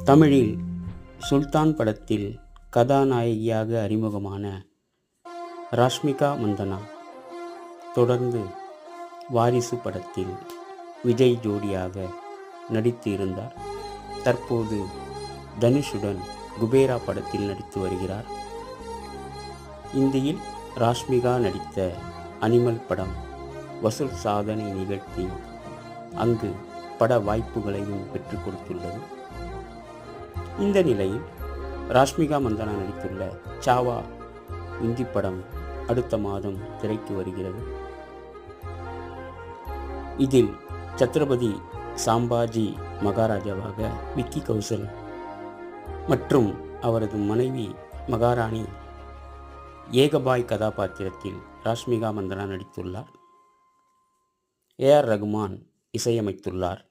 தமிழில் சுல்தான் படத்தில் கதாநாயகியாக அறிமுகமான ராஷ்மிகா மந்தனா தொடர்ந்து வாரிசு படத்தில் விஜய் ஜோடியாக நடித்து இருந்தார். தற்போது தனுஷுடன் குபேரா படத்தில் நடித்து வருகிறார். இந்தியில் ராஷ்மிகா நடித்த அனிமல் படம் வசூல் சாதனை நிகழ்த்தி அங்கு பட வாய்ப்புகளையும் பெற்றுக் கொடுத்துள்ளது. இந்த நிலையில் ராஷ்மிகா மந்தனா நடித்துள்ள சாவா இந்தி படம் அடுத்த மாதம் திரைக்கு வருகிறது. இதில் சத்ரபதி சாம்பாஜி மகாராஜாவாக விக்கி கௌசல் மற்றும் அவரது மனைவி மகாராணி ஏகபாய் கதாபாத்திரத்தில் ராஷ்மிகா மந்தனா நடித்துள்ளார். ஏ.ஆர். ரகுமான் இசையமைத்துள்ளார்.